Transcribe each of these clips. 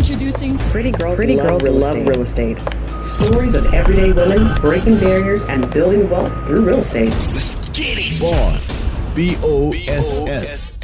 Introducing Pretty Girls Love Real Estate. Stories of everyday women breaking barriers and building wealth through real estate. Let's get it. Boss. BOSS.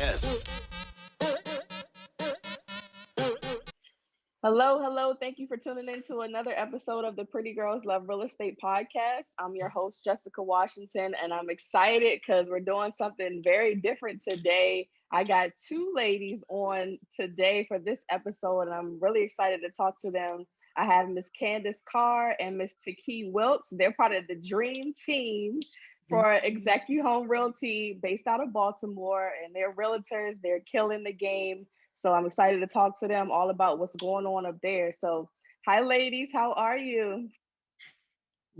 Hello. Thank you for tuning in to another episode of the Pretty Girls Love Real Estate podcast. I'm your host, Jessica Washington, and I'm excited because we're doing something very different today. I got two ladies on today for this episode, and I'm really excited to talk to them. I have Miss Candis Carr and Miss Tekee Wilkes. They're part of the dream team for ExecuHome Realty based out of Baltimore, and they're realtors. They're killing the game. So I'm excited to talk to them all about what's going on up there. So, hi, ladies. How are you?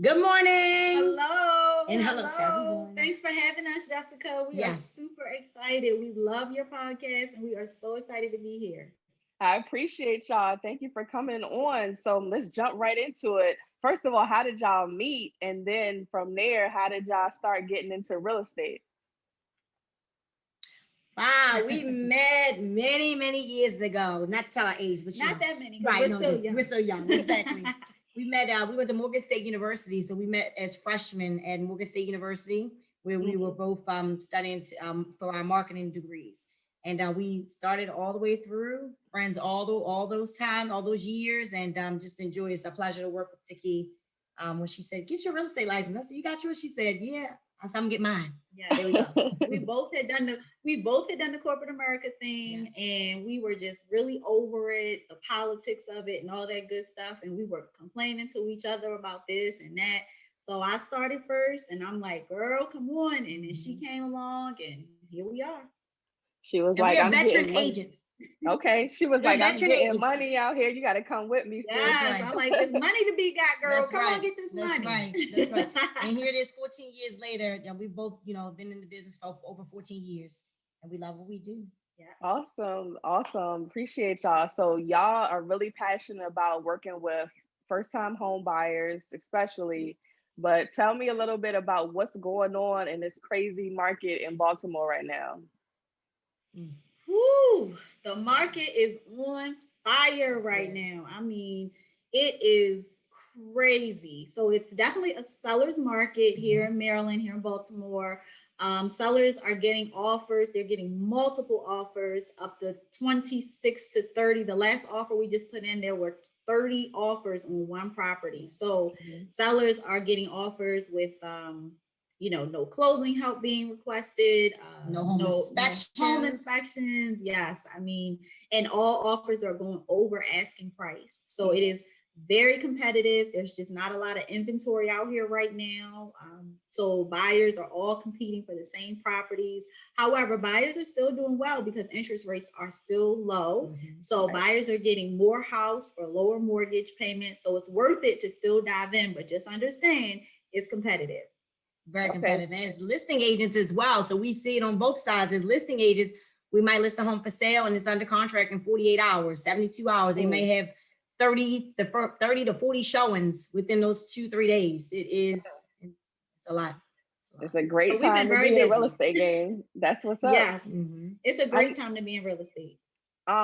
Good morning. Hello. And hello to everyone. Thanks for having us, Jessica. We are super excited. We love your podcast, and we are so excited to be here. I appreciate y'all. Thank you for coming on. So let's jump right into it. First of all, how did y'all meet? And then from there, how did y'all start getting into real estate? Wow, we met many years ago. Not to tell our age, but not that many. Right, we're still young. Exactly. We met. We went to Morgan State University, so we met as freshmen at Morgan State University, where we were both studying for our marketing degrees, and we started all the way through, friends all those years, and just enjoy. It's a pleasure to work with Tekee. When she said, "Get your real estate license," I said, "You got yours?" She said, "Yeah." I said, "I'm gonna get mine." Yeah, there we go. we both had done the corporate America thing, and we were just really over it, the politics of it and all that good stuff. And we were complaining to each other about this and that. So I started first, and I'm like, "Girl, come on." And then she came along, and here we are. She was like, "I'm veteran agents." Okay, she was like, "I'm getting money out here. You got to come with me." Yes, I'm like, "There's money to be got, girl. Come on, get this money." That's right. And here it is, 14 years later. We both, been in the business for over 14 years, and we love what we do. Yeah. Awesome. Appreciate y'all. So y'all are really passionate about working with first-time home buyers, especially. But tell me a little bit about what's going on in this crazy market in Baltimore right now. Woo, the market is on fire right now. I mean, it is crazy. So it's definitely a seller's market here in Maryland, here in Baltimore. Sellers are getting offers. They're getting multiple offers, up to 26 to 30. The last offer we just put in, there were 30 offers on one property. So sellers are getting offers with no closing help being requested, no home inspections. Yes, I mean, and all offers are going over asking price. So it is very competitive. There's just not a lot of inventory out here right now. So buyers are all competing for the same properties. However, buyers are still doing well because interest rates are still low. So buyers are getting more house for lower mortgage payments. So it's worth it to still dive in, but just understand it's competitive. Very competitive. And as listing agents as well. So we see it on both sides. As listing agents, we might list a home for sale and it's under contract in 48 hours, 72 hours. They may have 30 to 40 showings within those 2-3 days. It's a lot. It's a great time to be in a real estate game. That's what's up. Yes. It's a great time to be in real estate.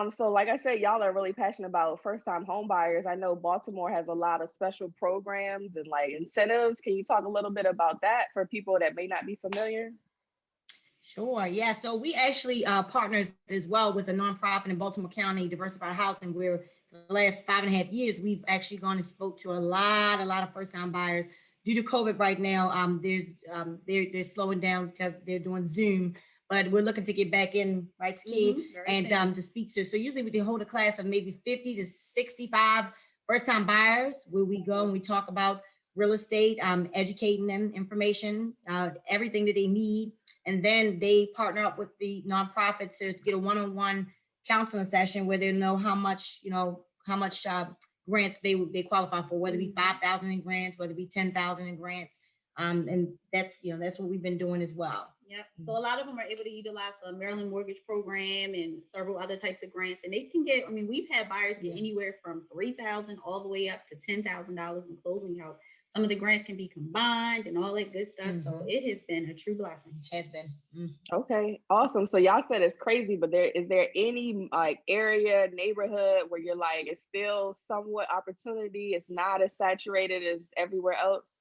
So like I said, y'all are really passionate about first-time home buyers. I know Baltimore has a lot of special programs and like incentives. Can you talk a little bit about that for people that may not be familiar? Sure. Yeah. So we actually partners as well with a nonprofit in Baltimore County, Diversified Housing, where for the last 5.5 years, we've actually gone and spoke to a lot of first-time buyers. Due to COVID right now, they're slowing down because they're doing Zoom. But we're looking to get back in, right, Tekee, and to speak to. So usually we hold a class of maybe 50 to 65 first-time buyers where we go and we talk about real estate, educating them information, everything that they need. And then they partner up with the nonprofit to get a one-on-one counseling session where they know how much grants they qualify for, whether it be 5,000 in grants, whether it be 10,000 in grants. And that's what we've been doing as well. Yep. So a lot of them are able to utilize the Maryland Mortgage Program and several other types of grants. And they can get, we've had buyers get anywhere from $3,000 all the way up to $10,000 in closing help. some of the grants can be combined and all that good stuff. So it has been a true blessing. It has been. Okay, awesome. So y'all said it's crazy, but is there any like area, neighborhood where you're like, it's still somewhat opportunity, it's not as saturated as everywhere else?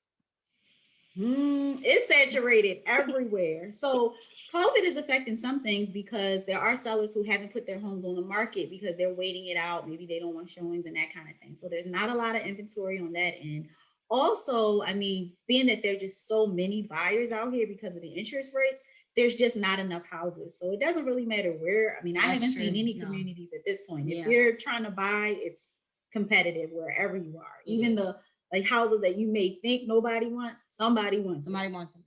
It's saturated everywhere. So COVID is affecting some things because there are sellers who haven't put their homes on the market because they're waiting it out. Maybe they don't want showings and that kind of thing. So there's not a lot of inventory on that end. Also, I mean, being that there are just so many buyers out here because of the interest rates, there's just not enough houses. So it doesn't really matter where. I mean, I haven't seen any communities at this point. If you're trying to buy, it's competitive wherever you are. Even the like houses that you may think nobody wants, somebody wants them.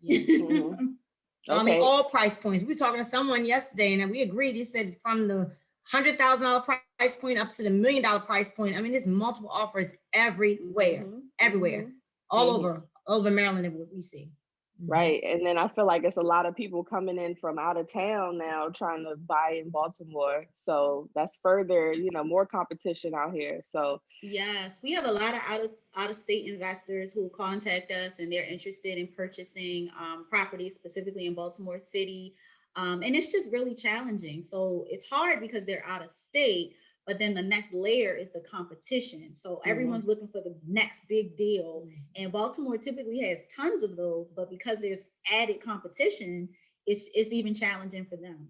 Yes. So I mean, all price points. We were talking to someone yesterday, and we agreed. He said from the $100,000 price point up to the $1 million price point. I mean, there's multiple offers everywhere, all over Maryland that we see. Right. And then I feel like it's a lot of people coming in from out of town now trying to buy in Baltimore. So that's further, more competition out here. So yes, we have a lot of out of state investors who contact us and they're interested in purchasing properties specifically in Baltimore City. And it's just really challenging. So it's hard because they're out of state. But then the next layer is the competition. So everyone's looking for the next big deal. And Baltimore typically has tons of those, but because there's added competition, it's even challenging for them.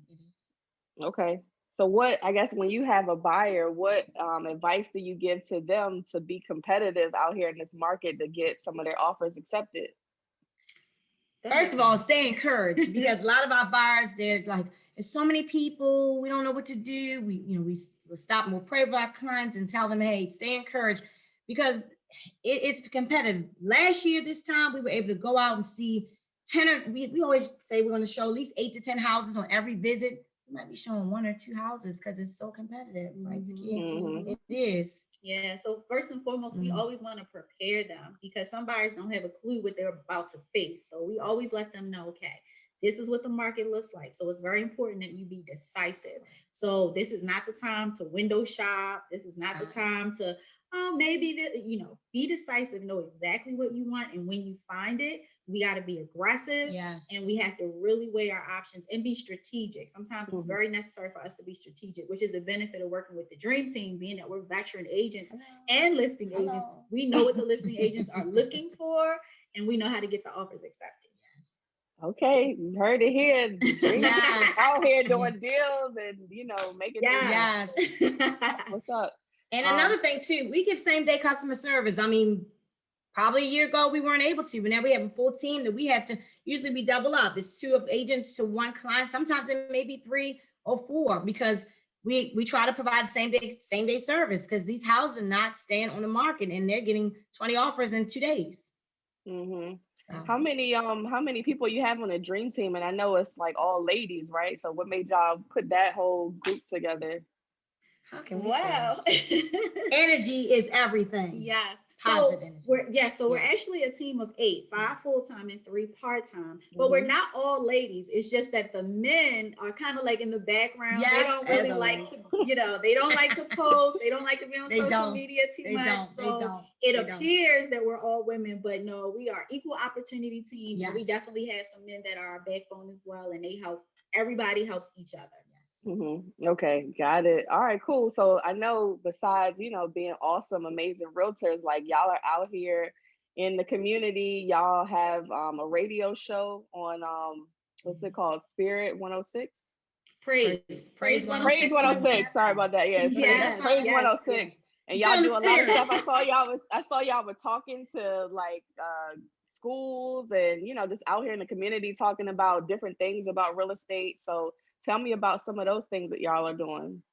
Okay. So when you have a buyer, what advice do you give to them to be competitive out here in this market to get some of their offers accepted? First of all, stay encouraged because a lot of our buyers, they're like, there's so many people, we don't know what to do. We'll stop and we'll pray with our clients and tell them, hey, stay encouraged because it's competitive. Last year, this time, we were able to go out and see 10, we always say we're going to show at least 8 to 10 houses on every visit. We might be showing 1 or 2 houses because it's so competitive, right, Tekee? It is. Yeah, so first and foremost, we always want to prepare them because some buyers don't have a clue what they're about to face. So we always let them know, okay, this is what the market looks like. So it's very important that you be decisive. So this is not the time to window shop. This is not the time to, be decisive, know exactly what you want. And when you find it, we got to be aggressive. Yes. And we have to really weigh our options and be strategic. Sometimes it's very necessary for us to be strategic, which is the benefit of working with the Dream Team, being that we're veteran agents and listing agents. We know what the listing agents are looking for, and we know how to get the offers accepted. Okay, you heard it here. Out here doing deals and making What's up? And another thing too, we give same-day customer service. I mean, probably a year ago we weren't able to, but now we have a full team that we have to. Usually we double up. It's 2 of agents to 1 client. Sometimes it may be 3 or 4 because we try to provide same day service because these houses are not staying on the market and they're getting 20 offers in 2 days. How many people you have on the Dream Team? And I know it's like all ladies, right? So what made y'all put that whole group together? How can we say energy is everything. Yes. Positive energy. We're actually a team of 8, 5 full-time and 3 part-time, but we're not all ladies. It's just that the men are kind of like in the background. Yes, they don't really like to, they don't like to post. They don't like to be on social media too much. So it appears that we're all women, but no, we are equal opportunity team. Yes. We definitely have some men that are our backbone as well, and they help. Everybody helps each other. Okay, got it. All right, cool. So I know besides, being awesome, amazing realtors, like y'all are out here in the community. Y'all have a radio show on what's it called? Spirit 106? Praise 106. Praise 106. Sorry about that. Yes, Praise 106. And y'all do a lot of stuff. I saw y'all were talking to like schools and just out here in the community talking about different things about real estate. So tell me about some of those things that y'all are doing.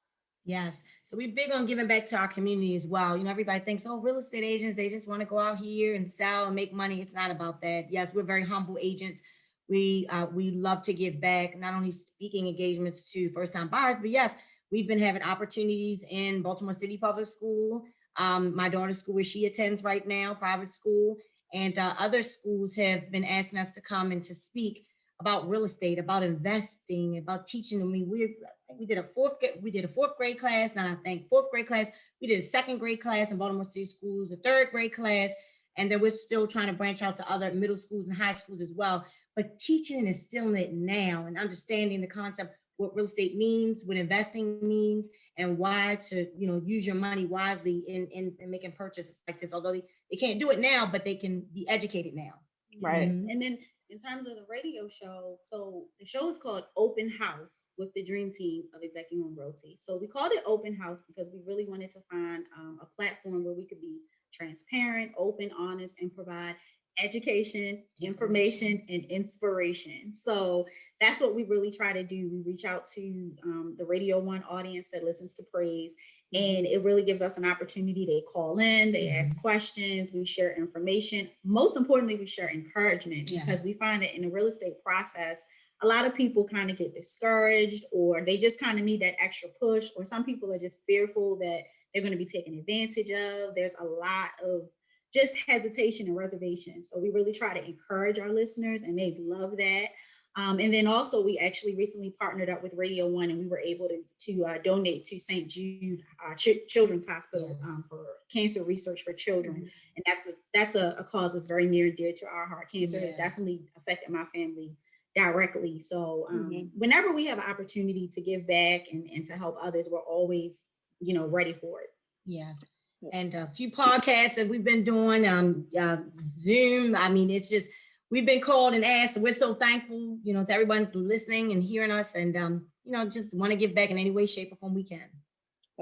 Yes. So we're big on giving back to our community as well. Everybody thinks, real estate agents, they just want to go out here and sell and make money. It's not about that. Yes, we're very humble agents. We love to give back, not only speaking engagements to first-time buyers, but yes, we've been having opportunities in Baltimore City Public School, my daughter's school where she attends right now, private school, and other schools have been asking us to come and to speak about real estate, about investing, about teaching them. We did a fourth grade class. Now I think 4th grade class. We did a 2nd grade class in Baltimore City Schools, a 3rd grade class, And then we're still trying to branch out to other middle schools and high schools as well. But teaching and instilling it now and understanding the concept, what real estate means, what investing means, and why to, use your money wisely in making purchases like this. Although they can't do it now, but they can be educated now. Right. And then in terms of the radio show, so the show is called Open House with the dream team of ExecuHome Realty. So we called it Open House because we really wanted to find a platform where we could be transparent, open, honest, and provide education, information, and inspiration. So that's what we really try to do. We reach out to the Radio One audience that listens to praise, and it really gives us an opportunity. They call in, they ask questions, we share information. Most importantly, we share encouragement, because we find that in the real estate process, a lot of people kind of get discouraged, or they just kind of need that extra push, or some people are just fearful that they're going to be taken advantage of. There's a lot of just hesitation and reservation. So we really try to encourage our listeners, and they love that. And then also, we actually recently partnered up with Radio One, and we were able to donate to St. Jude Children's Hospital for cancer research for children. And that's a cause that's very near and dear to our heart. Cancer has definitely affected my family directly. So whenever we have an opportunity to give back and to help others, we're always, ready for it. Yes. And a few podcasts that we've been doing, Zoom. I mean, it's just, we've been called and asked. We're so thankful, to everyone's listening and hearing us, and, just want to give back in any way, shape, or form we can.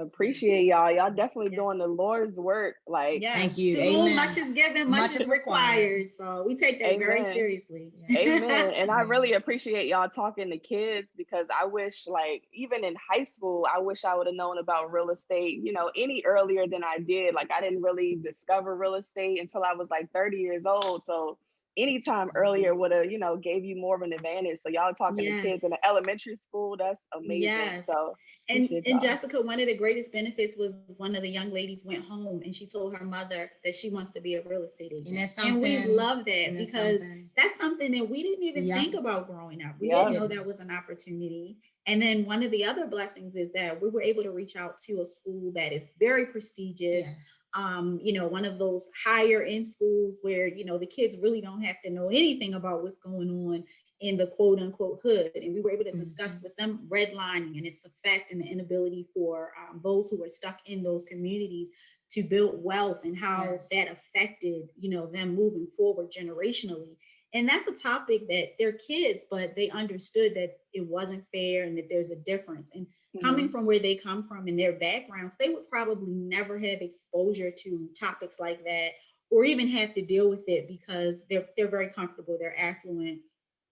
Appreciate y'all. Y'all definitely doing the Lord's work. Like, thank you. To whom much is given, much is required. So we take that very seriously. Amen. And I really appreciate y'all talking to kids, because I wish, like, even in high school, I wish I would have known about real estate, any earlier than I did. Like, I didn't really discover real estate until I was like 30 years old. So anytime earlier would have, gave you more of an advantage. So y'all talking to kids in the elementary school, that's amazing. So and Jessica, one of the greatest benefits was one of the young ladies went home and she told her mother that she wants to be a real estate agent. And we love that, because that's something that we didn't even think about growing up. We didn't know that was an opportunity. And then one of the other blessings is that we were able to reach out to a school that is very prestigious. One of those higher end schools where, the kids really don't have to know anything about what's going on in the quote unquote hood. And we were able to discuss with them redlining and its effect, and the inability for those who are stuck in those communities to build wealth, and how that affected, them moving forward generationally. And that's a topic that they're kids, but they understood that it wasn't fair and that there's a difference. And coming from where they come from and their backgrounds, they would probably never have exposure to topics like that, or even have to deal with it, because they're very comfortable, they're affluent.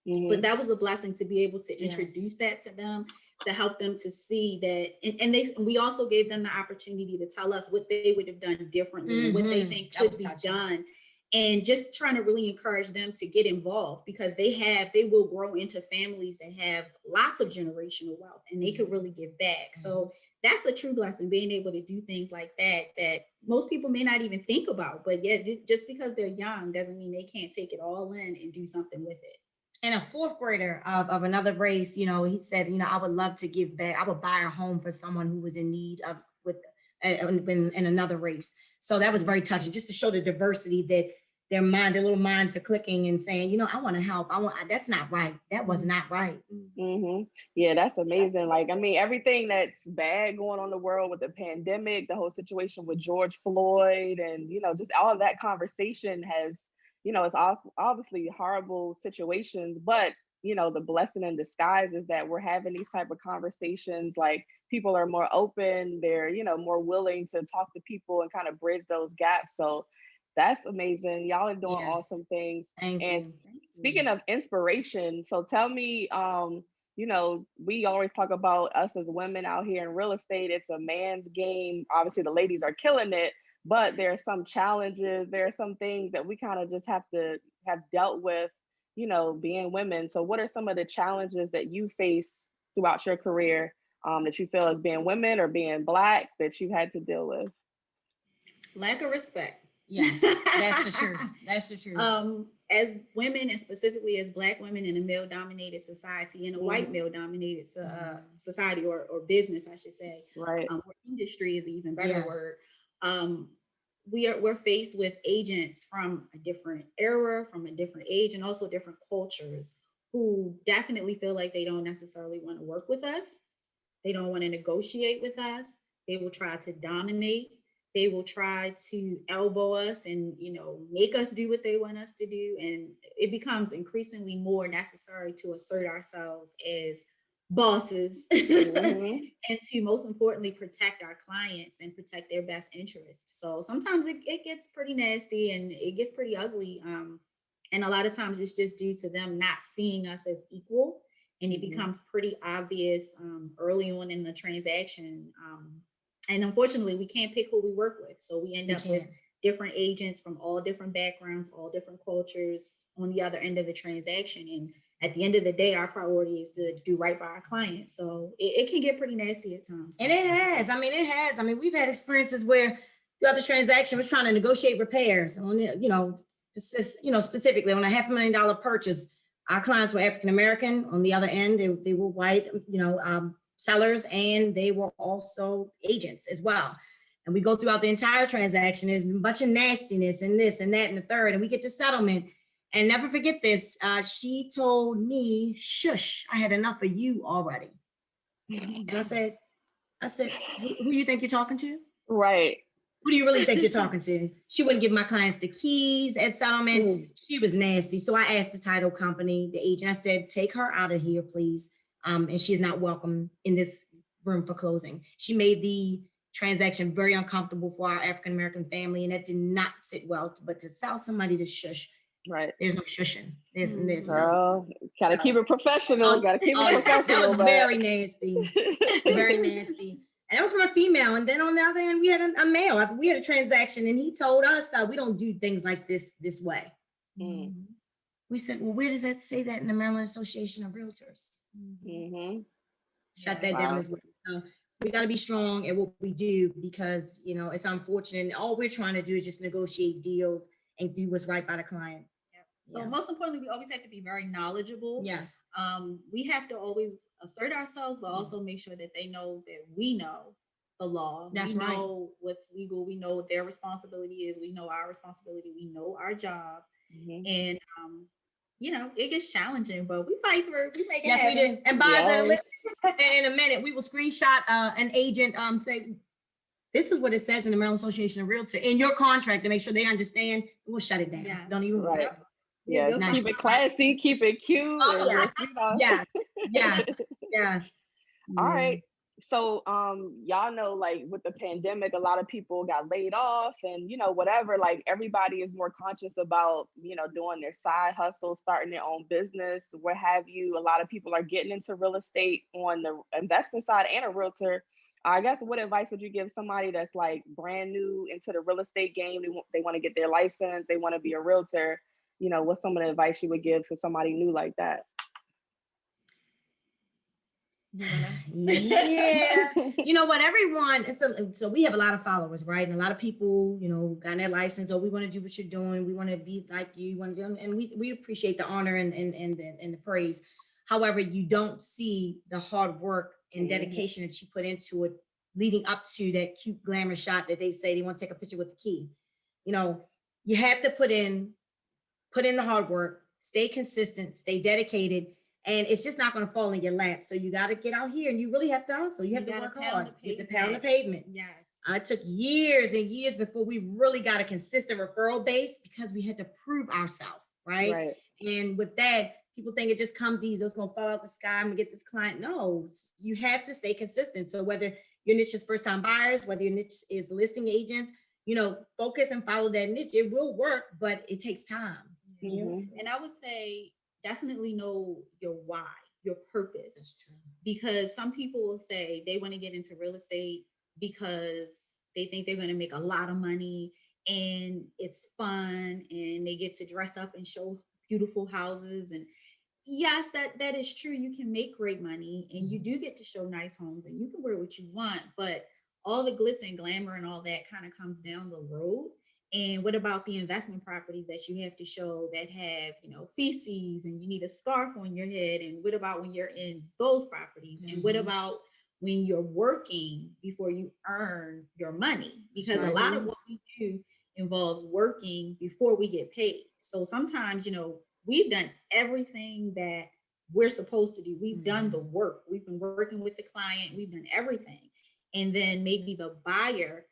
But that was a blessing to be able to introduce that to them, to help them to see that. And we also gave them the opportunity to tell us what they would have done differently, and what they think could be done. And just trying to really encourage them to get involved, because they will grow into families that have lots of generational wealth, and they could really give back. So that's a true blessing, being able to do things like that most people may not even think about. But just because they're young doesn't mean they can't take it all in and do something with it. And a fourth grader of another race, he said, I would love to give back. I would buy a home for someone who was in need of in another race. So that was very touching, just to show the diversity that their little minds are clicking and saying, I want to help. That's not right. That was not right. Yeah, that's amazing. Like, I mean, everything that's bad going on in the world with the pandemic, the whole situation with George Floyd, and, just all of that conversation has, it's obviously horrible situations, but the blessing in disguise is that we're having these type of conversations. Like, people are more open, they're more willing to talk to people and kind of bridge those gaps. So that's amazing. Y'all are doing awesome things. Thank you. Speaking of inspiration, so tell me, we always talk about us as women out here in real estate. It's a man's game. Obviously the ladies are killing it, but there are some challenges, there are some things that we kind of just have dealt with, being women. So what are some of the challenges that you face throughout your career, that you feel as being women or being Black, that you had to deal with? Lack of respect. Yes, that's the truth. That's the truth. As women, and specifically as Black women in a male-dominated society, in a white male-dominated society or business, I should say, right? Or industry is an even better word. we're faced with agents from a different era, from a different age, and also different cultures who definitely feel like they don't necessarily want to work with us. They don't want to negotiate with us. They will try to dominate. They will try to elbow us and, make us do what they want us to do. And it becomes increasingly more necessary to assert ourselves as bosses Mm-hmm. and to most importantly protect our clients and protect their best interests. So sometimes it gets pretty nasty and it gets pretty ugly, and a lot of times it's just due to them not seeing us as equal, and it becomes pretty obvious early on in the transaction, and unfortunately we can't pick who we work with, so we end up with different agents from all different backgrounds, all different cultures on the other end of the transaction. And at the end of the day, our priority is to do right by our clients. So it can get pretty nasty at times. And it has. I mean, we've had experiences where throughout the transaction, we're trying to negotiate repairs on, specifically on a $500,000 purchase. Our clients were African American. On the other end, they were white, sellers, and they were also agents as well. And we go throughout the entire transaction. There's a bunch of nastiness and this and that and the third, and we get to settlement. And never forget this. She told me, "Shush! I had enough of you already." I said, "Who do you think you're talking to? Right. Who do you really think you're talking to?" She wouldn't give my clients the keys at settlement. She was nasty. So I asked the title company, the agent, I said, "Take her out of here, please. And she is not welcome in this room for closing." She made the transaction very uncomfortable for our African-American family, and that did not sit well. But to tell somebody to shush, right. There's no shushing. There's Girl, gotta keep it professional. Gotta keep it professional. That was very nasty. Very nasty. And that was from a female. And then on the other end, we had a male. We had a transaction, and he told us we don't do things like this way. We said, "Well, where does that say that in the Maryland Association of Realtors?" Shut that down as well. So we got to be strong at what we do, because it's unfortunate. And all we're trying to do is just negotiate deals and do what's right by the client. So most importantly, we always have to be very knowledgeable. Yes. We have to always assert ourselves, but also make sure that they know that we know the law. That's we right. know what's legal. We know what their responsibility is. We know our responsibility. We know our job. And it gets challenging, but we fight through. We make it happen. We do. And buyers that are listening, in a minute, we will screenshot an agent say, "This is what it says in the Maryland Association of Realtors in your contract," to make sure they understand. We'll shut it down. Yeah. Don't even. Right. Yeah, keep it classy, keep it cute. Yes. All right. So, y'all know, like with the pandemic, a lot of people got laid off and, whatever, like everybody is more conscious about, doing their side hustle, starting their own business, what have you. A lot of people are getting into real estate on the investing side and a realtor. I guess, what advice would you give somebody that's like brand new into the real estate game? They want to get their license, they want to be a realtor. What's some of the advice you would give to somebody new like that? Yeah. Everyone, so we have a lot of followers, right? And a lot of people, got their license, or we want to do what you're doing. We want to be like you, and we appreciate the honor and the praise. However, you don't see the hard work and dedication that you put into it leading up to that cute glamour shot that they say they want to take a picture with the key. You have to put in the hard work, stay consistent, stay dedicated, and it's just not going to fall in your lap. So you got to get out here, and you really have to hustle. You have to work hard. You have to pound the pavement. Yes. It took years and years before we really got a consistent referral base, because we had to prove ourselves, right? And with that, people think it just comes easy. It's going to fall out the sky. I'm going to get this client. No, you have to stay consistent. So whether your niche is first-time buyers, whether your niche is listing agents, focus and follow that niche. It will work, but it takes time. And I would say definitely know your why, your purpose. That's true. Because some people will say they want to get into real estate because they think they're going to make a lot of money and it's fun and they get to dress up and show beautiful houses. And yes, that is true. You can make great money and you do get to show nice homes and you can wear what you want, but all the glitz and glamour and all that kind of comes down the road. And what about the investment properties that you have to show that have, feces and you need a scarf on your head? And what about when you're in those properties? And what about when you're working before you earn your money? Because a lot of what we do involves working before we get paid. So sometimes, you know, we've done everything that we're supposed to do. We've done the work. We've been working with the client. We've done everything. And then maybe the buyer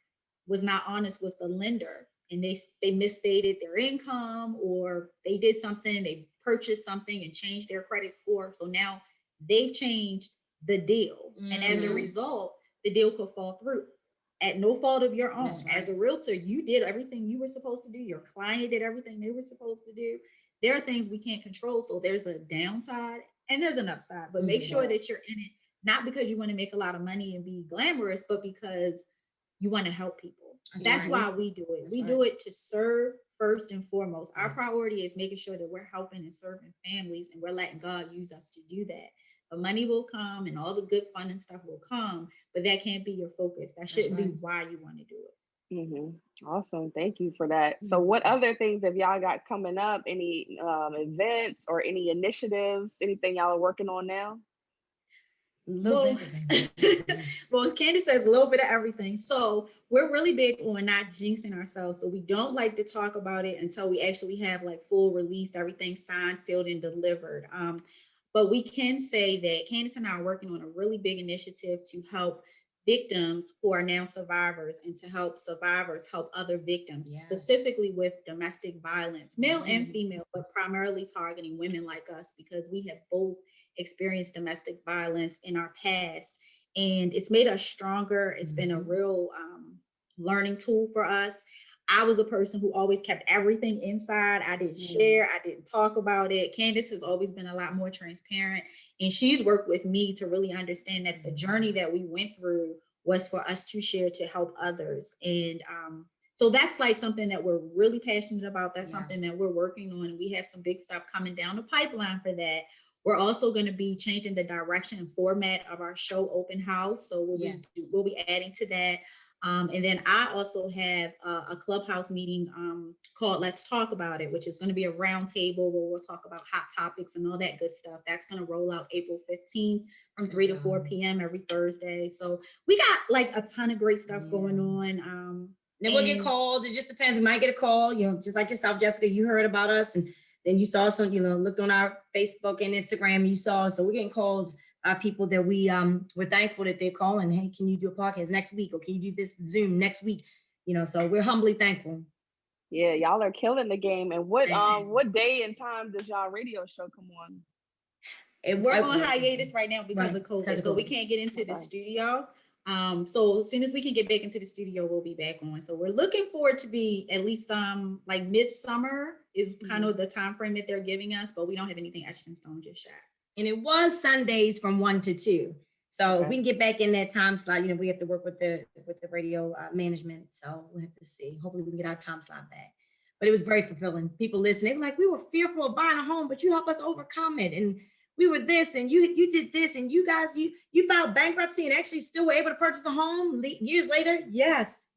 was not honest with the lender, and they misstated their income, or they did something, they purchased something and changed their credit score. So now they've changed the deal. And as a result, the deal could fall through at no fault of your own. Right. As a realtor, you did everything you were supposed to do. Your client did everything they were supposed to do. There are things we can't control. So there's a downside and there's an upside, but make sure that you're in it, not because you want to make a lot of money and be glamorous, but because you want to help people. That's why we do it. We do it to serve first and foremost. Our priority is making sure that we're helping and serving families, and we're letting God use us to do that. But money will come and all the good fun and stuff will come, but that can't be your focus. That shouldn't be why you want to do it. Awesome. Thank you for that. So what other things have y'all got coming up? Any events or any initiatives? Anything y'all are working on now? Well, Candice says a little bit of everything. So we're really big on not jinxing ourselves. So we don't like to talk about it until we actually have like full release, everything signed, sealed, and delivered. But we can say that Candice and I are working on a really big initiative to help victims who are now survivors, and to help survivors help other victims, specifically with domestic violence, male and female, but primarily targeting women like us, because we have both experienced domestic violence in our past, and it's made us stronger. It's been a real learning tool for us. I was a person who always kept everything inside. I didn't share. I didn't talk about it. Candice has always been a lot more transparent, and she's worked with me to really understand that the journey that we went through was for us to share, to help others. And so that's like something that we're really passionate about. That's something that we're working on, and we have some big stuff coming down the pipeline for that. We're also going to be changing the direction and format of our show open house. So we'll be adding to that. And then I also have a clubhouse meeting called Let's Talk About It, which is going to be a round table where we'll talk about hot topics and all that good stuff. That's going to roll out April 15th from 3 to 4 p.m. every Thursday. So we got like a ton of great stuff going on. Then we'll get calls. It just depends. We might get a call, you know, just like yourself, Jessica, you heard about us, and then you saw some, you know, looked on our Facebook and Instagram, and you saw, so we're getting calls by people that we're thankful that they're calling. Hey, can you do a podcast next week? Or can you do this Zoom next week? You know, so we're humbly thankful. Yeah, y'all are killing the game. And what day and time does y'all radio show come on? And we're on hiatus right now because of COVID. So we can't get into the studio. So as soon as we can get back into the studio, we'll be back on. So we're looking forward to be at least like midsummer is kind of the time frame that they're giving us, but we don't have anything etched in stone just yet. And it was Sundays from 1 to 2. So if we can get back in that time slot, you know, we have to work with the radio management. So we'll have to see. Hopefully we can get our time slot back. But it was very fulfilling. People listening, they were like, we were fearful of buying a home, but you helped us overcome it. And we were this, and you did this, and you guys, you filed bankruptcy and actually still were able to purchase a home years later. Yes,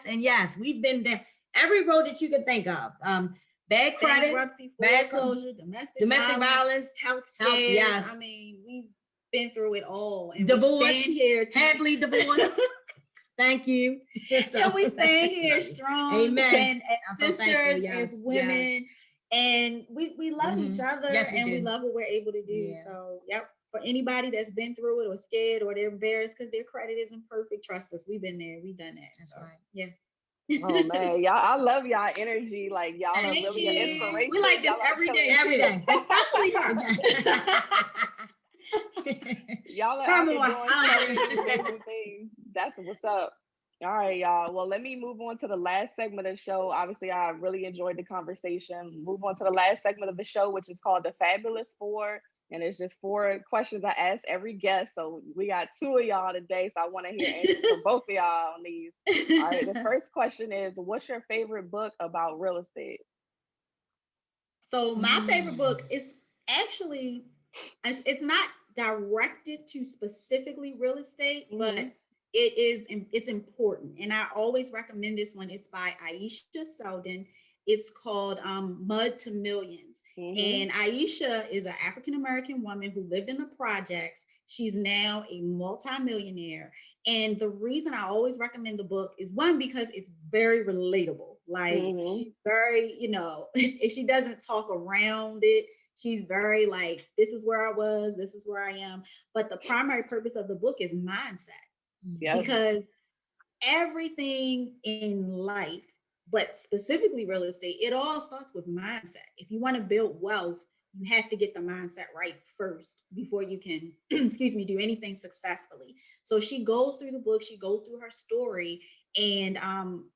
and yes. We've been there. Every road that you can think of. Bad credit, bad closure, domestic violence, health scares. Yes. I mean, we've been through it all. And divorce, here happily divorced. Thank you. So we stand here strong. Amen. As sisters, as women, and we love each other, and we love what we're able to do. Yeah. So, for anybody that's been through it or scared or they're embarrassed because their credit isn't perfect, trust us. We've been there. We've done that. That's right. Yeah. Oh man, y'all! I love y'all energy. Like y'all are really an inspiration. We like this every day, especially her. Y'all are out doing amazing things. That's what's up. All right, y'all. Well, let me move on to the last segment of the show. Obviously, I really enjoyed the conversation. Move on to the last segment of the show, which is called the Fabulous Four. And it's just 4 questions I ask every guest. So we got 2 of y'all today. So I want to hear answers from both of y'all on these. All right. The first question is, what's your favorite book about real estate? So my favorite book is actually, it's not directed to specifically real estate, but it's important. And I always recommend this one. It's by Aisha Selden. It's called Mud to Millions. And Aisha is an African-American woman who lived in the projects, She's now a multimillionaire. And the reason I always recommend the book is one, because it's very relatable. Like she's very, you know, she doesn't talk around it. She's very like, this is where I was, this is where I am. But the primary purpose of the book is mindset. Yep. Because everything in life, but specifically real estate, it all starts with mindset. If you want to build wealth, you have to get the mindset right first before you can, do anything successfully. So she goes through the book, she goes through her story, and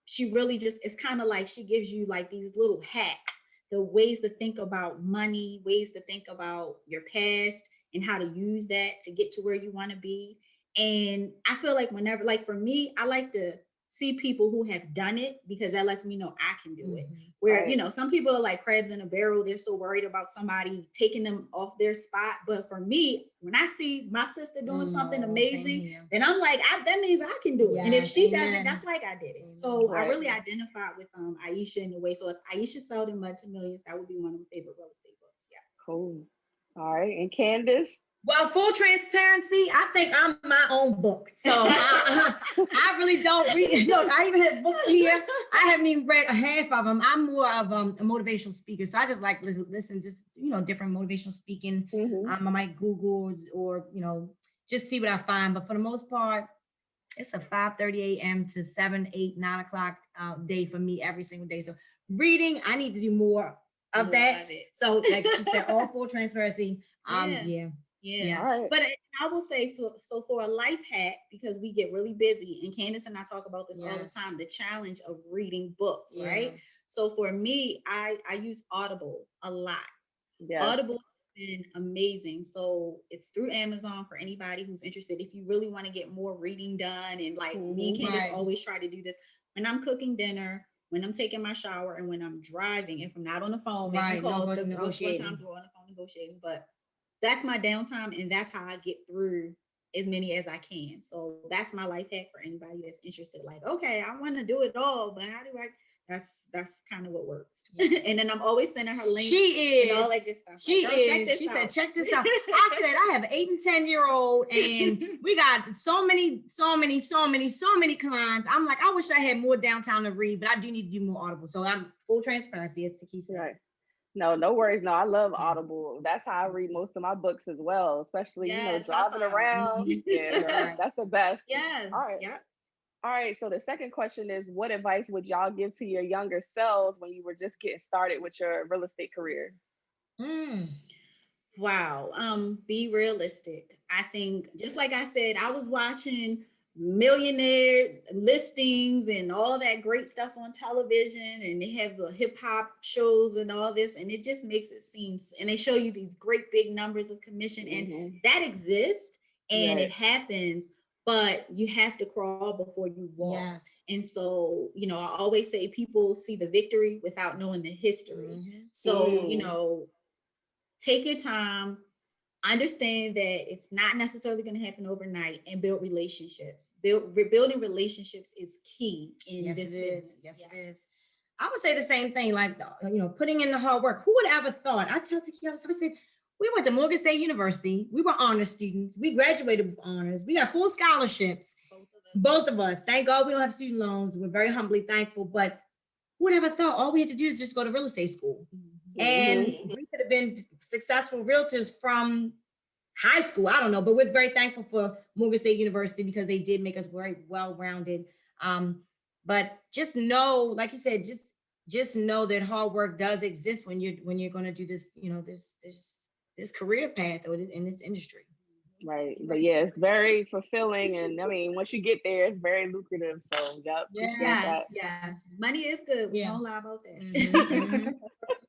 she really just, it's kind of like she gives you like these little hacks, the ways to think about money, ways to think about your past and how to use that to get to where you want to be. And I feel like whenever, like for me, I like to see people who have done it because that lets me know I can do it. Where, you know, some people are like crabs in a barrel. They're so worried about somebody taking them off their spot. But for me, when I see my sister doing something amazing, then I'm like, that means I can do it. And if she does it, that's like I did it. So I really identified with Aisha in a way. So it's Aisha Selden, Multi-Millions. That would be one of my favorite real estate books. Yeah. Cool. All right. And Candis? Well, full transparency, I think I'm my own book. So I really don't read. Look, I even have books here. I haven't even read a half of them. I'm more of a motivational speaker. So I just like listen just, you know, different motivational speaking. I might Google or, you know, just see what I find. But for the most part, it's a 5:30 a.m. to 7, 8, 9 o'clock day for me every single day. So reading, I need to do more of that. So like you said, all full transparency. Yeah. Right. But I will say, so for a life hack, because we get really busy, and Candis and I talk about this all the time, the challenge of reading books, right? So for me, I use Audible a lot. Audible has been amazing. So it's through Amazon for anybody who's interested. If you really want to get more reading done, and like me and Candis always try to do this when I'm cooking dinner, when I'm taking my shower, and when I'm driving, if I'm not on the phone making calls, because sometimes we're on the phone negotiating, but that's my downtime, and that's how I get through as many as I can. So that's my life hack for anybody that's interested. Like, okay, I want to do it all, but how do I? That's kind of what works. And then I'm always sending her links. And all that good stuff. She said, check this out. I said, I have an 8 and 10-year-old, and we got so many clients. I'm like, I wish I had more downtime to read, but I do need to do more Audible. So I'm full transparency, as Tekee said. Right. No worries. No, I love Audible. That's how I read most of my books as well, especially, you know, driving around. Yeah, that's the best. Yes. All right. Yeah. All right. So the second question is, what advice would y'all give to your younger selves when you were just getting started with your real estate career? Wow. Be realistic. I think, just like I said, I was watching millionaire listings and all that great stuff on television, and they have the hip hop shows and all this, and it just makes it seem, and they show you these great big numbers of commission, and that exists and it happens, but you have to crawl before you walk. And so, you know, I always say people see the victory without knowing the history. So, you know, take your time. Understand that it's not necessarily going to happen overnight, and build relationships. Building relationships is key in this business. Yes, it is. I would say the same thing, like, you know, putting in the hard work. Who would ever thought? I tell Tekee, I said, we went to Morgan State University. We were honor students. We graduated with honors. We got full scholarships. Both of us. Thank God we don't have student loans. We're very humbly thankful. But who would ever thought all we had to do is just go to real estate school? And we could have been successful realtors from high school. I don't know, but we're very thankful for Morgan State University because they did make us very well-rounded. But just know, like you said, just know that hard work does exist when you're going to do this, you know, this career path or in this industry. Right. But yeah, it's very fulfilling. And I mean, once you get there, it's very lucrative. So, yes. Money is good. We don't lie about that.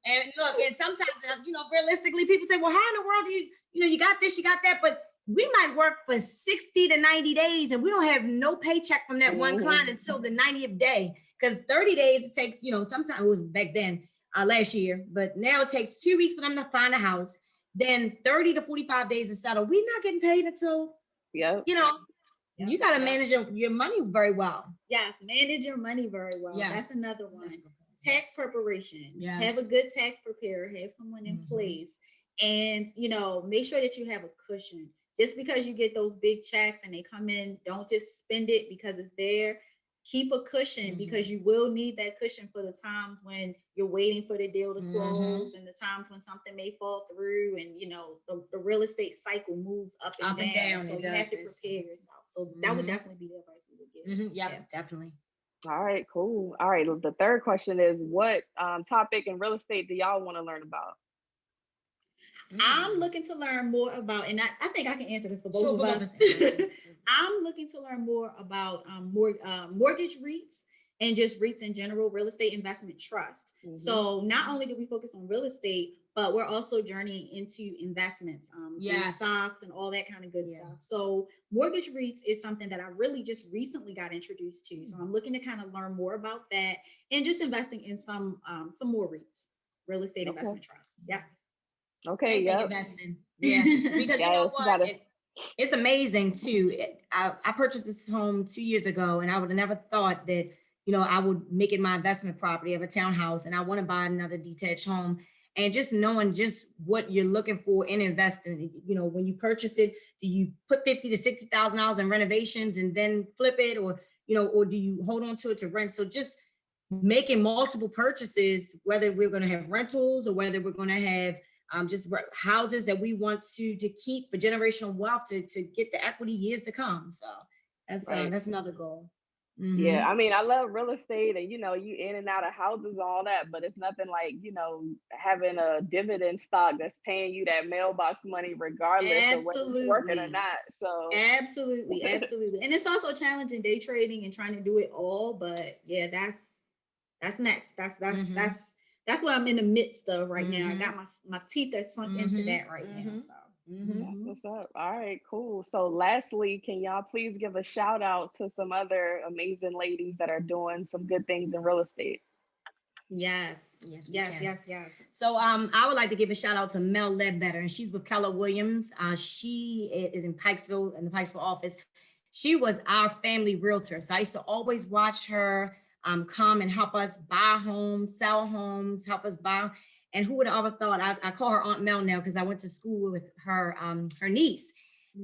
And look, and sometimes, you know, realistically, people say, well, how in the world do you got this, you got that, but we might work for 60 to 90 days and we don't have no paycheck from that one client until the 90th day. Because 30 days it takes, you know, sometimes it was back then, last year, but now it takes 2 weeks for them to find a house. Then 30 to 45 days to settle. We're not getting paid until, you know, you got to manage your money very well. Yes, manage your money very well. Yes. That's another one. Tax preparation. Yes. Have a good tax preparer. Have someone in place. And, you know, make sure that you have a cushion. just because you get those big checks and they come in, don't just spend it because it's there. Keep a cushion because you will need that cushion for the times when you're waiting for the deal to close and the times when something may fall through, and the real estate cycle moves up and down. So you have to prepare yourself. So that would definitely be the advice we would give. Yeah, definitely. All right, cool. All right, the third question is, what topic in real estate do y'all want to learn about? I'm looking to learn more about, and I think I can answer this for both of us. I'm looking to learn more about mortgage REITs and just REITs in general, real estate investment trust. So not only do we focus on real estate, but we're also journeying into investments, stocks and all that kind of good stuff. So mortgage REITs is something that I really just recently got introduced to. So I'm looking to kind of learn more about that and just investing in some more REITs, real estate investment trust. Yeah. Okay. Yeah. Investing. Yeah. Because you know what? It's amazing too. I purchased this home 2 years ago, and I would have never thought that, I would make it my investment property of a townhouse, and I want to buy another detached home. And just knowing just what you're looking for in investing, when you purchase it, do you put $50,000 to $60,000 in renovations and then flip it, or do you hold on to it to rent? So just making multiple purchases, whether we're going to have rentals or whether we're going to have just houses that we want to keep for generational wealth to get the equity years to come. So that's another goal. Yeah, I mean, I love real estate, and you in and out of houses, all that, but it's nothing like having a dividend stock that's paying you that mailbox money regardless of whether it's working or not. So absolutely, and it's also challenging day trading and trying to do it all. But yeah, that's next. That's what I'm in the midst of right now. I got my teeth are sunk into that right now. So that's what's up. All right, cool. So lastly, can y'all please give a shout out to some other amazing ladies that are doing some good things in real estate? Yes. So I would like to give a shout out to Mel Ledbetter, and she's with Keller Williams. She is in Pikesville, in the Pikesville office. She was our family realtor. So I used to always watch her come and help us buy homes, sell homes, help us buy. And who would have ever thought? I call her Aunt Mel now because I went to school with her niece,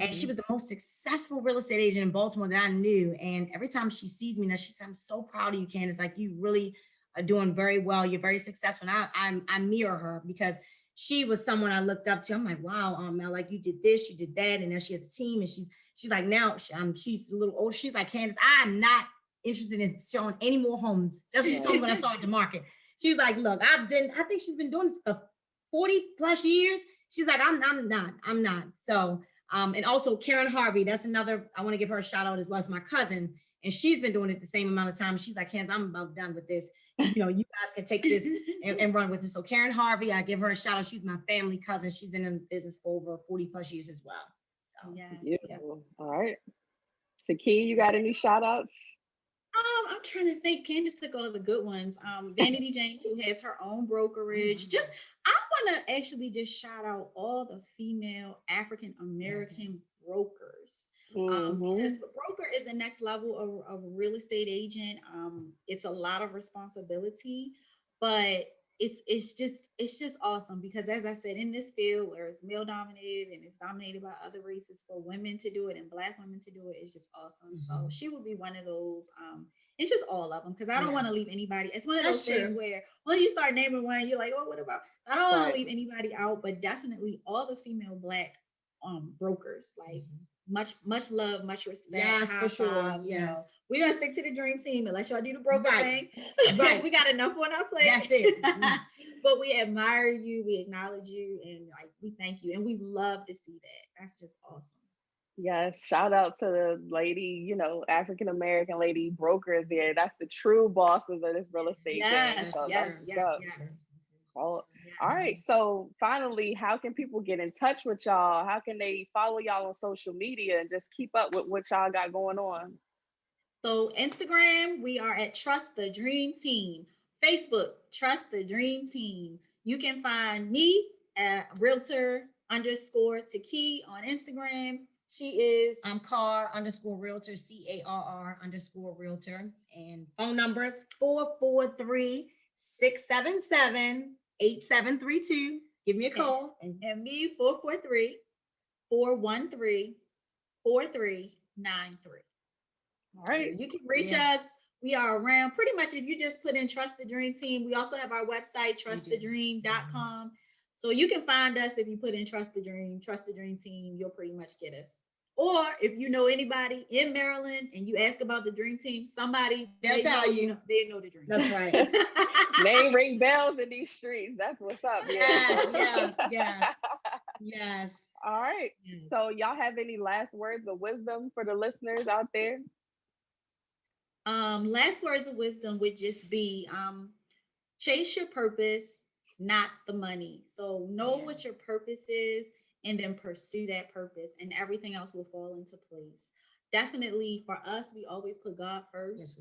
and she was the most successful real estate agent in Baltimore that I knew. And every time she sees me now, she says, "I'm so proud of you, Candis. Like, you really are doing very well. You're very successful." And I mirror her because she was someone I looked up to. I'm like, wow, Aunt Mel, like you did this, you did that, and now she has a team, and she's like, now she's a little old. She's like, "Candis, I'm not interested in showing any more homes." That's what she told me when I saw it at the market. She was like, "Look, I think she's been doing this for 40 plus years." She's like, I'm not. So, and also Karen Harvey, that's another, I want to give her a shout out as well as my cousin. And she's been doing it the same amount of time. She's like, "Candis, I'm about done with this. You guys can take this and run with it." So Karen Harvey, I give her a shout out. She's my family cousin. She's been in business for over 40 plus years as well. So beautiful. Yeah. All right. Tekee, you got any shout outs? I'm trying to think. Candis took all the good ones. Vanity James, who has her own brokerage. I want to actually just shout out all the female African American brokers. Because the broker is the next level of a real estate agent. It's a lot of responsibility, but it's just awesome because, as I said, in this field where it's male dominated and it's dominated by other races, for women to do it and Black women to do it is just awesome. So she will be one of those, and just all of them, because I don't want to leave anybody. It's one of those things where when you start naming one, you're like, "Oh, what about?" I don't want to leave anybody out, but definitely all the female Black brokers, like much love, much respect. Yes, for sure. Yes. We're gonna stick to the dream team unless y'all do the broker thing. Right. We got enough on our plate. That's it. But we admire you, we acknowledge you, and like we thank you, and we love to see that. That's just awesome. Yes, shout out to the lady, African American lady brokers there. That's the true bosses of this real estate game. So yes. All right. So finally, how can people get in touch with y'all? How can they follow y'all on social media and just keep up with what y'all got going on? So Instagram, we are at Trust the Dream Team. Facebook, Trust the Dream Team. You can find me at Realtor _ Tekee on Instagram. She is Carr _ Realtor, CARR _ Realtor. And phone numbers 443-677-8732. Give me a call. And me 443 413-4393. All right. You can reach us. We are around pretty much if you just put in Trust the Dream Team. We also have our website, trustthedream.com. So you can find us if you put in Trust the Dream Team, you'll pretty much get us. Or if you know anybody in Maryland and you ask about the Dream Team, somebody They'll tell you. They know the Dream. That's right. Name ring bells in these streets. That's what's up. Yes. All right. So y'all have any last words of wisdom for the listeners out there? Last words of wisdom would just be chase your purpose, not the money. So know what your purpose is and then pursue that purpose, and everything else will fall into place. Definitely for us, we always put God first.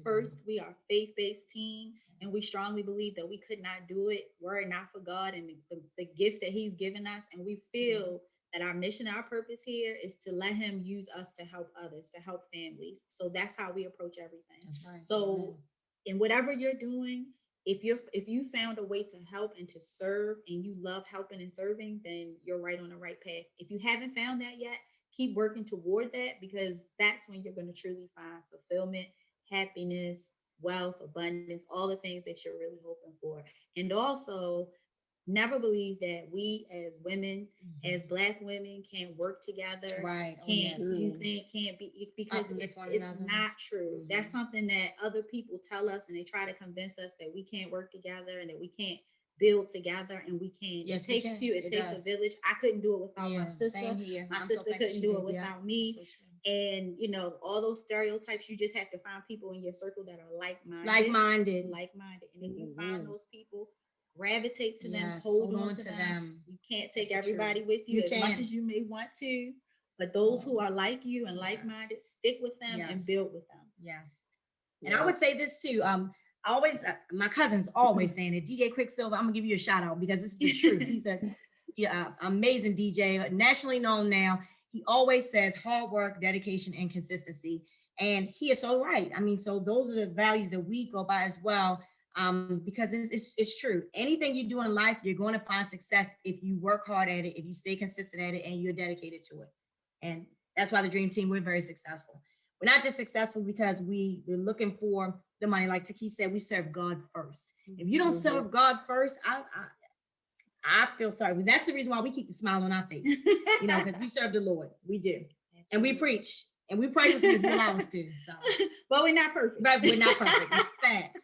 We are a faith-based team, and we strongly believe that we could not do it were it not for God and the gift that He's given us. And we feel that our mission, our purpose here is to let Him use us to help others, to help families. So that's how we approach everything. That's right. So in whatever you're doing, if you found a way to help and to serve and you love helping and serving, then you're right on the right path. If you haven't found that yet, keep working toward that, because that's when you're going to truly find fulfillment, happiness, wealth, abundance, all the things that you're really hoping for. And also, never believe that we as women, as Black women, can't work together, can't do things, can't be, because it's not true. That's something that other people tell us, and they try to convince us that we can't work together and that we can't build together, and we can. Yes, it takes two. It takes a village. I couldn't do it without my sister. Same here. My sister couldn't do it without me. And all those stereotypes, you just have to find people in your circle that are like-minded. And if you find those people, gravitate to them, hold on to them. You can't take everybody with you as much as you may want to, but those who are like you and like-minded, stick with them and build with them. Yes. And I would say this too. I always, my cousin's always saying it. DJ Quicksilver, I'm gonna give you a shout out because this is the truth. He's a amazing DJ, nationally known now. He always says hard work, dedication, and consistency. And he is so right. I mean, so those are the values that we go by as well. Because it's true. Anything you do in life, you're going to find success if you work hard at it, if you stay consistent at it, and you're dedicated to it. And that's why the Dream Team, we're very successful. We're not just successful because we're looking for the money. Like Tekee said, we serve God first. If you don't serve God first, I feel sorry. That's the reason why we keep the smile on our face, because we serve the Lord. We do. And we preach. And we pray with you if you allow us to. So. But we're not perfect. But we're not perfect. Facts.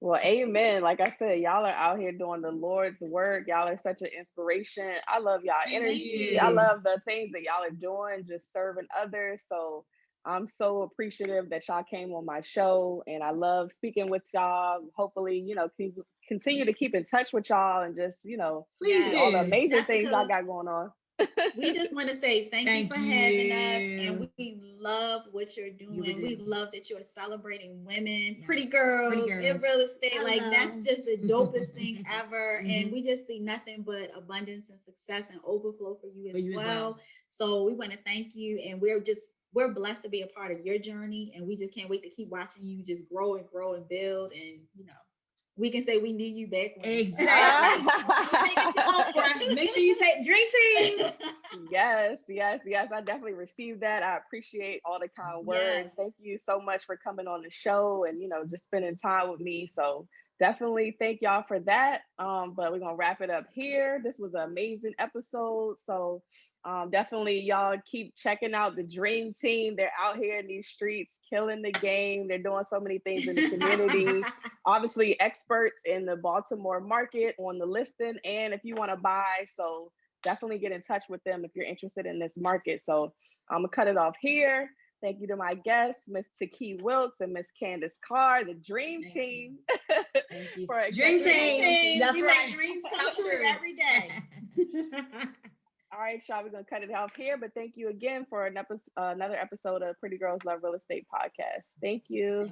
Well, amen. Like I said, y'all are out here doing the Lord's work. Y'all are such an inspiration. I love y'all energy. I love the things that y'all are doing, just serving others. So I'm so appreciative that y'all came on my show, and I love speaking with y'all. Hopefully, continue to keep in touch with y'all and just, please all the amazing things I got going on. We just want to say thank you for having us, and we love what you're doing. We love that you're celebrating women, pretty girls in real estate. That's just the dopest thing ever. And we just see nothing but abundance and success and overflow for you as well. So we want to thank you, and we're blessed to be a part of your journey, and we just can't wait to keep watching you just grow and build, and we can say we knew you back when. Exactly. Make sure you say Dream Team. Yes. I definitely received that. I appreciate all the kind words. Thank you so much for coming on the show and, just spending time with me. So definitely thank y'all for that. But we're going to wrap it up here. This was an amazing episode. So definitely y'all keep checking out the Dream Team. They're out here in these streets killing the game. They're doing so many things in the community. Obviously experts in the Baltimore market on the listing, and if you want to buy, so definitely get in touch with them if you're interested in this market. So I'm gonna cut it off here. Thank you to my guests, Miss Tekee Wilkes and Miss Candis Carr, the Dream Team. Thank you. For Dream Team. That's right. Dreams come true every day. All right, y'all, we're going to cut it off here, but thank you again for another episode of Pretty Girls Love Real Estate Podcast. Thank you.